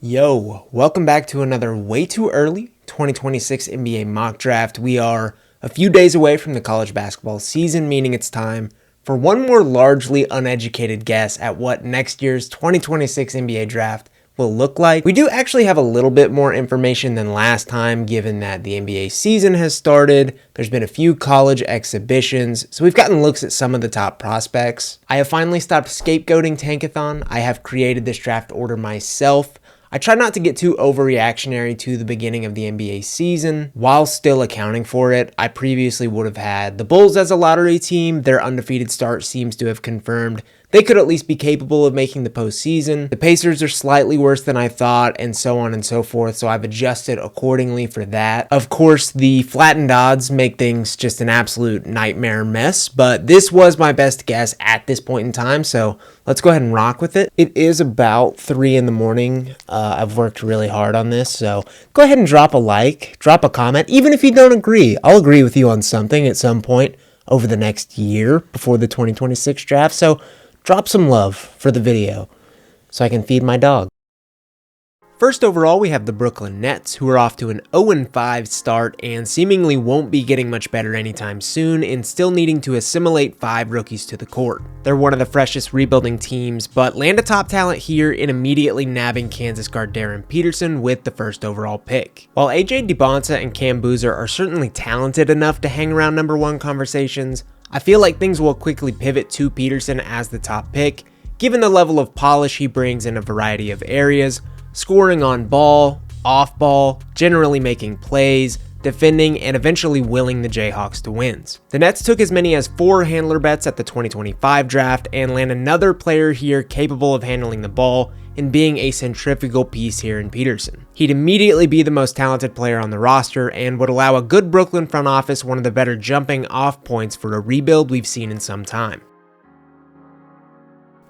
Yo, welcome back to another way too early 2026 NBA mock draft. We are a few days away from the college basketball season, meaning it's time for one more largely uneducated guess at what next year's 2026 NBA draft will look like. We do actually have a little bit more information than last time, given that the NBA season has started. There's been a few college exhibitions, so we've gotten looks at some of the top prospects. I have finally stopped scapegoating Tankathon. I have created this draft order myself. I try not to get too overreactionary to the beginning of the NBA season while still accounting for it. I previously would have had the Bulls as a lottery team. Their undefeated start seems to have confirmed they could at least be capable of making the postseason. The Pacers are slightly worse than I thought, and so on and so forth, so I've adjusted accordingly for that. Of course, the flattened odds make things just an absolute nightmare mess, but this was my best guess at this point in time, so let's go ahead and rock with it. It is about 3 in the morning. I've worked really hard on this, so go ahead and drop a like, drop a comment, even if you don't agree. I'll agree with you on something at some point over the next year before the 2026 draft, so drop some love for the video so I can feed my dog. First overall, we have the Brooklyn Nets, who are off to an 0-5 start and seemingly won't be getting much better anytime soon and still needing to assimilate 5 rookies to the court. They're one of the freshest rebuilding teams, but land a top talent here in immediately nabbing Kansas guard Darryn Peterson with the first overall pick. While AJ Dybantsa and Cam Boozer are certainly talented enough to hang around number 1 conversations, I feel like things will quickly pivot to Peterson as the top pick, given the level of polish he brings in a variety of areas, scoring on ball, off ball, generally making plays, defending, and eventually willing the Jayhawks to wins. The Nets took as many as 4 handler bets at the 2025 draft and land another player here capable of handling the ball and being a centrifugal piece here in Peterson. He'd immediately be the most talented player on the roster and would allow a good Brooklyn front office one of the better jumping off points for a rebuild we've seen in some time.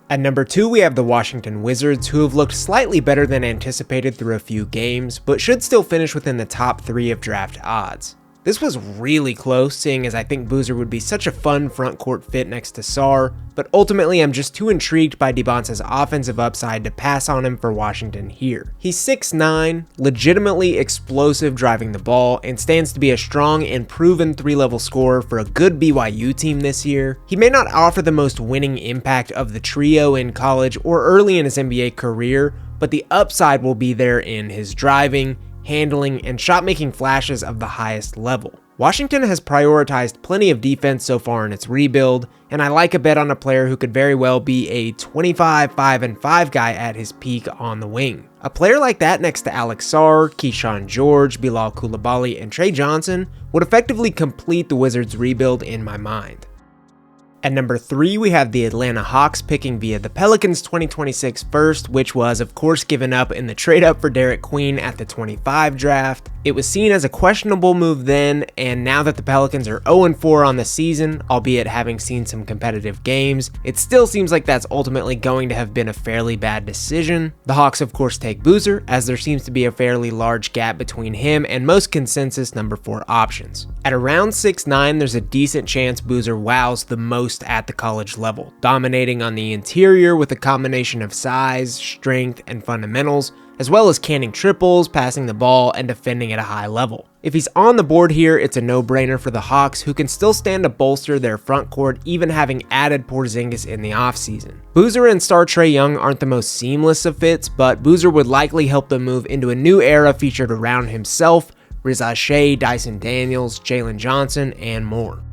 At number 2, we have the Washington Wizards, who have looked slightly better than anticipated through a few games, but should still finish within the top 3 of draft odds. This was really close, seeing as I think Boozer would be such a fun front court fit next to Sarr, but ultimately I'm just too intrigued by Dybantsa's offensive upside to pass on him for Washington here. He's 6'9", legitimately explosive driving the ball, and stands to be a strong and proven 3-level scorer for a good BYU team this year. He may not offer the most winning impact of the trio in college or early in his NBA career, but the upside will be there in his driving, handling, and shot-making flashes of the highest level. Washington has prioritized plenty of defense so far in its rebuild, and I like a bet on a player who could very well be a 25, 5, and 5 guy at his peak on the wing. A player like that next to Alex Sarr, Keyshawn George, Bilal Coulibaly, and Trey Johnson would effectively complete the Wizards' rebuild in my mind. At number 3, we have the Atlanta Hawks picking via the Pelicans 2026 first, which was of course given up in the trade up for Derek Queen at the 25 draft. It was seen as a questionable move then, and now that the Pelicans are 0-4 on the season, albeit having seen some competitive games, it still seems like that's ultimately going to have been a fairly bad decision. The Hawks of course take Boozer, as there seems to be a fairly large gap between him and most consensus number 4 options. At around 6'9", there's a decent chance Boozer wows the most at the college level, dominating on the interior with a combination of size, strength, and fundamentals, as well as canning triples, passing the ball, and defending at a high level. If he's on the board here, it's a no-brainer for the Hawks, who can still stand to bolster their front court, even having added Porzingis in the offseason. Boozer and star Trae Young aren't the most seamless of fits, but Boozer would likely help them move into a new era featured around himself, Reza Shea, Dyson Daniels, Jalen Johnson, and more.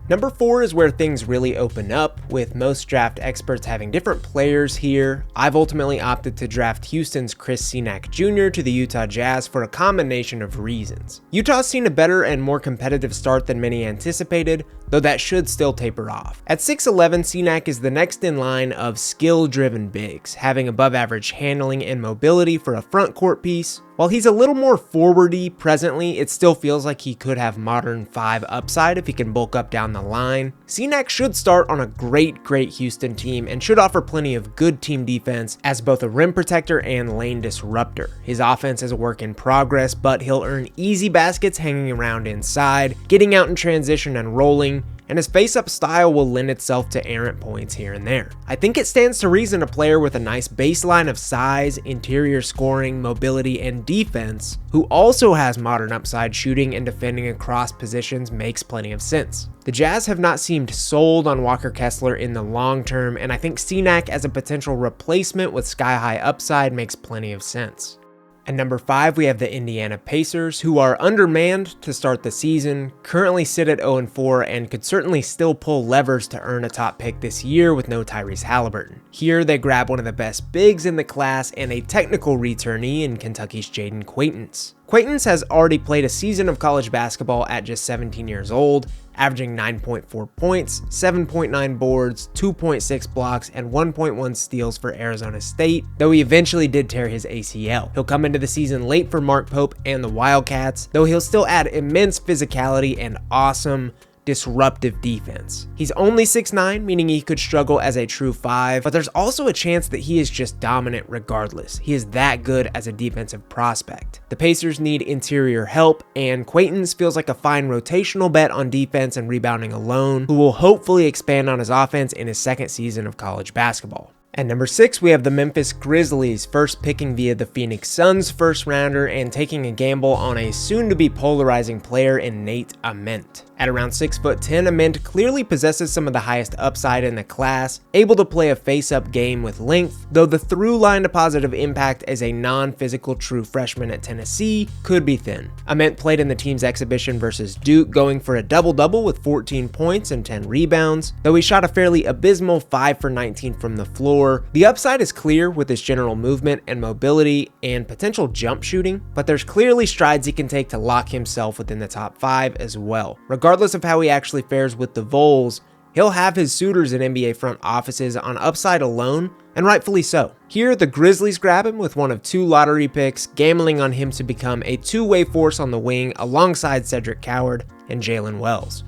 Number 4 is where things really open up, with most draft experts having different players here. I've ultimately opted to draft Houston's Chris Senac Jr. to the Utah Jazz for a combination of reasons. Utah's seen a better and more competitive start than many anticipated, though that should still taper off. At 6'11", Senac is the next in line of skill-driven bigs, having above-average handling and mobility for a front court piece. While he's a little more forward-y presently, it still feels like he could have modern 5 upside if he can bulk up down the line. Senac should start on a great Houston team and should offer plenty of good team defense as both a rim protector and lane disruptor. His offense is a work in progress, but he'll earn easy baskets hanging around inside, getting out in transition and rolling, and his face-up style will lend itself to errant points here and there. I think it stands to reason a player with a nice baseline of size, interior scoring, mobility, and defense, who also has modern upside shooting and defending across positions, makes plenty of sense. The Jazz have not seemed sold on Walker Kessler in the long term, and I think Senac as a potential replacement with sky-high upside makes plenty of sense. At number 5, we have the Indiana Pacers, who are undermanned to start the season, currently sit at 0-4, and could certainly still pull levers to earn a top pick this year with no Tyrese Halliburton. Here, they grab one of the best bigs in the class and a technical returnee in Kentucky's Jaden Quaintance. Quaintance has already played a season of college basketball at just 17 years old, averaging 9.4 points, 7.9 boards, 2.6 blocks, and 1.1 steals for Arizona State, though he eventually did tear his ACL. He'll come into the season late for Mark Pope and the Wildcats, though he'll still add immense physicality and awesome, disruptive defense. He's only 6'9", meaning he could struggle as a true 5, but there's also a chance that he is just dominant regardless. He is that good as a defensive prospect. The Pacers need interior help, and Quaintance feels like a fine rotational bet on defense and rebounding alone, who will hopefully expand on his offense in his second season of college basketball. At number 6, we have the Memphis Grizzlies, first picking via the Phoenix Suns first rounder and taking a gamble on a soon-to-be polarizing player in Nate Ament. At around 6'10", Ament clearly possesses some of the highest upside in the class, able to play a face-up game with length, though the through line to positive impact as a non-physical true freshman at Tennessee could be thin. Ament played in the team's exhibition versus Duke, going for a double-double with 14 points and 10 rebounds, though he shot a fairly abysmal 5 for 19 from the floor. The upside is clear with his general movement and mobility and potential jump shooting, but there's clearly strides he can take to lock himself within the top 5 as well. Regardless of how he actually fares with the Vols, he'll have his suitors in NBA front offices on upside alone, and rightfully so. Here, the Grizzlies grab him with one of 2 lottery picks, gambling on him to become a two-way force on the wing alongside Cedric Coward and Jalen Wells.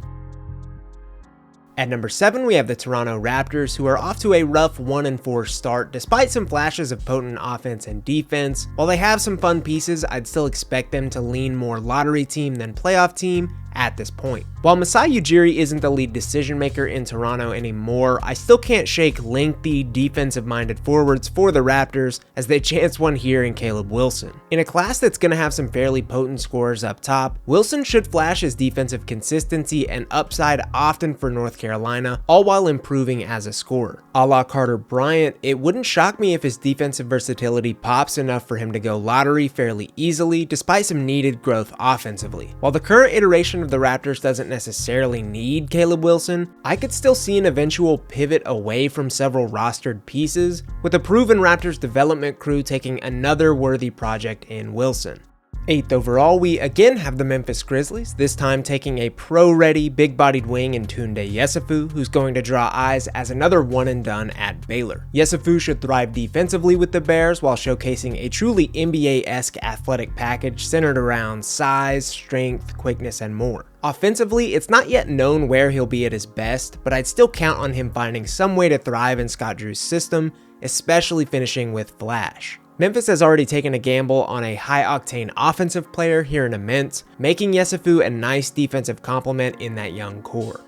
At number 7, we have the Toronto Raptors, who are off to a rough 1-4 start despite some flashes of potent offense and defense. While they have some fun pieces, I'd still expect them to lean more lottery team than playoff team at this point. While Masai Ujiri isn't the lead decision maker in Toronto anymore, I still can't shake lengthy, defensive-minded forwards for the Raptors as they chance one here in Caleb Wilson. In a class that's going to have some fairly potent scorers up top, Wilson should flash his defensive consistency and upside often for North Carolina, all while improving as a scorer. A la Carter Bryant, it wouldn't shock me if his defensive versatility pops enough for him to go lottery fairly easily, despite some needed growth offensively. While the current iteration of the Raptors doesn't necessarily need Caleb Wilson, I could still see an eventual pivot away from several rostered pieces, with a proven Raptors development crew taking another worthy project in Wilson. 8th overall, we again have the Memphis Grizzlies, this time taking a pro-ready, big-bodied wing in Tunde Yesufu, who's going to draw eyes as another one-and-done at Baylor. Yesufu should thrive defensively with the Bears while showcasing a truly NBA-esque athletic package centered around size, strength, quickness, and more. Offensively, it's not yet known where he'll be at his best, but I'd still count on him finding some way to thrive in Scott Drew's system, especially finishing with flash. Memphis has already taken a gamble on a high-octane offensive player here in Ament, making Yesufu a nice defensive complement in that young core.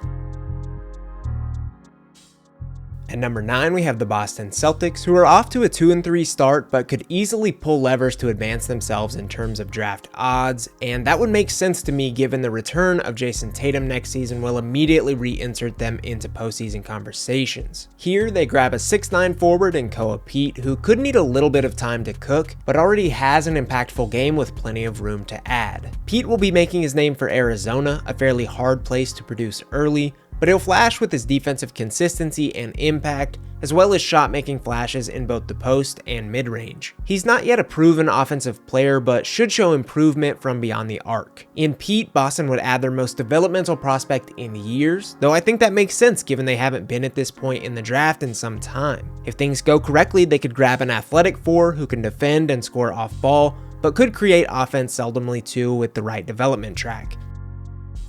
At number 9, we have the Boston Celtics, who are off to a 2-3 start, but could easily pull levers to advance themselves in terms of draft odds, and that would make sense to me given the return of Jason Tatum next season will immediately reinsert them into postseason conversations. Here, they grab a 6'9 forward in Koa Pete, who could need a little bit of time to cook, but already has an impactful game with plenty of room to add. Pete will be making his name for Arizona, a fairly hard place to produce early, but he'll flash with his defensive consistency and impact, as well as shot-making flashes in both the post and mid-range. He's not yet a proven offensive player, but should show improvement from beyond the arc. In Pete, Boston would add their most developmental prospect in years, though I think that makes sense given they haven't been at this point in the draft in some time. If things go correctly, they could grab an athletic 4 who can defend and score off ball, but could create offense seldomly too with the right development track.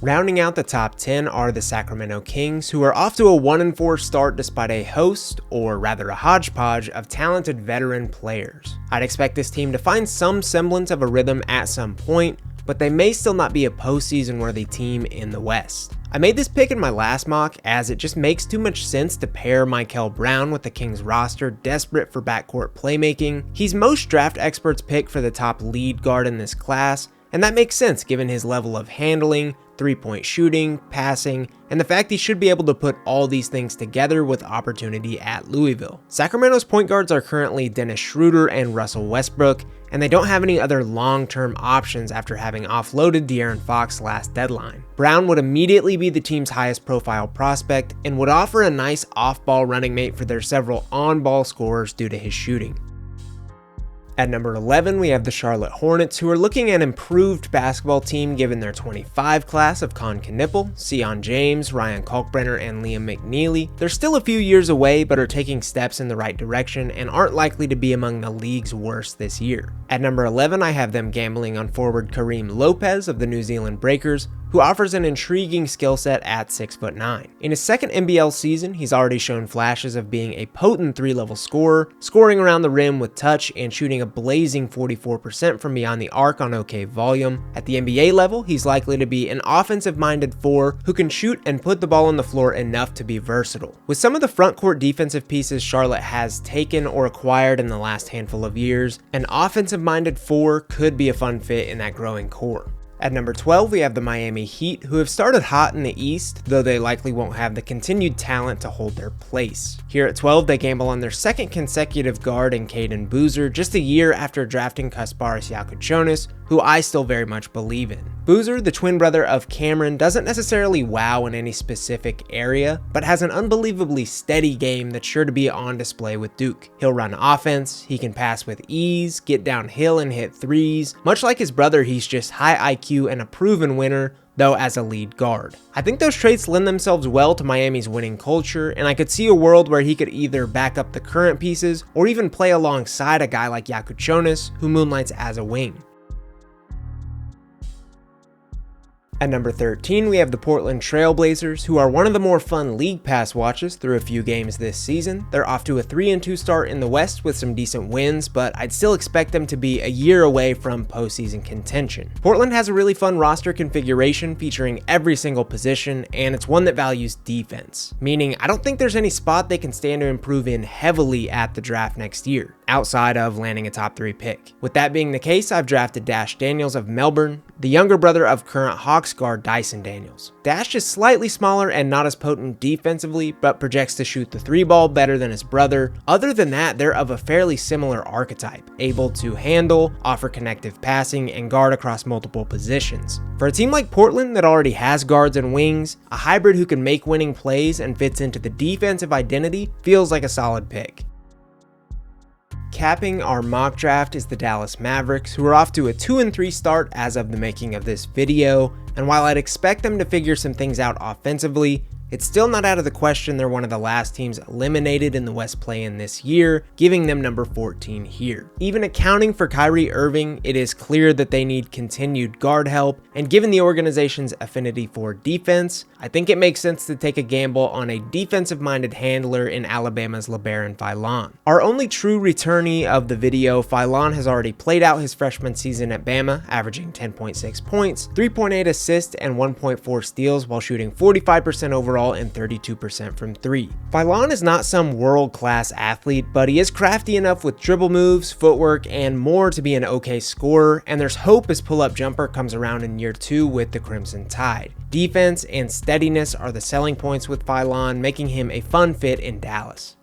Rounding out the top 10 are the Sacramento Kings, who are off to a 1-4 start despite a host, or rather a hodgepodge, of talented veteran players. I'd expect this team to find some semblance of a rhythm at some point, but they may still not be a postseason worthy team in the West. I made this pick in my last mock as it just makes too much sense to pair Michael Brown with the Kings roster desperate for backcourt playmaking. He's most draft experts' pick for the top lead guard in this class, and that makes sense given his level of handling, three-point shooting, passing, and the fact he should be able to put all these things together with opportunity at Louisville. Sacramento's point guards are currently Dennis Schroeder and Russell Westbrook, and they don't have any other long-term options after having offloaded De'Aaron Fox last deadline. Brown would immediately be the team's highest profile prospect and would offer a nice off-ball running mate for their several on-ball scorers due to his shooting. At number 11, we have the Charlotte Hornets, who are looking at an improved basketball team given their 25 class of Con Knippel, Sion James, Ryan Kalkbrenner, and Liam McNeely. They're still a few years away, but are taking steps in the right direction and aren't likely to be among the league's worst this year. At number 11, I have them gambling on forward Kareem Lopez of the New Zealand Breakers, who offers an intriguing skill set at 6'9". In his second NBL season, he's already shown flashes of being a potent 3-level scorer, scoring around the rim with touch and shooting a blazing 44% from beyond the arc on okay volume. At the NBA level, he's likely to be an offensive-minded 4 who can shoot and put the ball on the floor enough to be versatile. With some of the front-court defensive pieces Charlotte has taken or acquired in the last handful of years, an offensive-minded 4 could be a fun fit in that growing core. At number 12, we have the Miami Heat, who have started hot in the East, though they likely won't have the continued talent to hold their place. Here at 12, they gamble on their second consecutive guard in Caden Boozer, just a year after drafting Kasparas Yakuchonis, who I still very much believe in. Boozer, the twin brother of Cameron, doesn't necessarily wow in any specific area, but has an unbelievably steady game that's sure to be on display with Duke. He'll run offense, he can pass with ease, get downhill and hit threes. Much like his brother, he's just high IQ and a proven winner, though as a lead guard. I think those traits lend themselves well to Miami's winning culture, and I could see a world where he could either back up the current pieces or even play alongside a guy like Yakuchonis, who moonlights as a wing. At number 13, we have the Portland Trail Blazers, who are one of the more fun league pass watches through a few games this season. They're off to a 3-2 start in the West with some decent wins, but I'd still expect them to be a year away from postseason contention. Portland has a really fun roster configuration featuring every single position, and it's one that values defense, meaning I don't think there's any spot they can stand to improve in heavily at the draft next year, outside of landing a top 3 pick. With that being the case, I've drafted Dash Daniels of Melbourne, the younger brother of current Hawks guard Dyson Daniels. Dash is slightly smaller and not as potent defensively, but projects to shoot the 3-ball better than his brother. Other than that, they're of a fairly similar archetype, able to handle, offer connective passing, and guard across multiple positions. For a team like Portland that already has guards and wings, a hybrid who can make winning plays and fits into the defensive identity feels like a solid pick. Capping our mock draft is the Dallas Mavericks, who are off to a 2-3 start as of the making of this video, and while I'd expect them to figure some things out offensively, it's still not out of the question they're one of the last teams eliminated in the West play-in this year, giving them number 14 here. Even accounting for Kyrie Irving, it is clear that they need continued guard help, and given the organization's affinity for defense, I think it makes sense to take a gamble on a defensive-minded handler in Alabama's LeBaron Philon. Our only true returnee of the video, Philon has already played out his freshman season at Bama, averaging 10.6 points, 3.8 assists, and 1.4 steals while shooting 45% overall and 32% from 3. Philon is not some world-class athlete, but he is crafty enough with dribble moves, footwork, and more to be an okay scorer, and there's hope his pull-up jumper comes around in year 2 with the Crimson Tide. Defense and steadiness are the selling points with Philon, making him a fun fit in Dallas.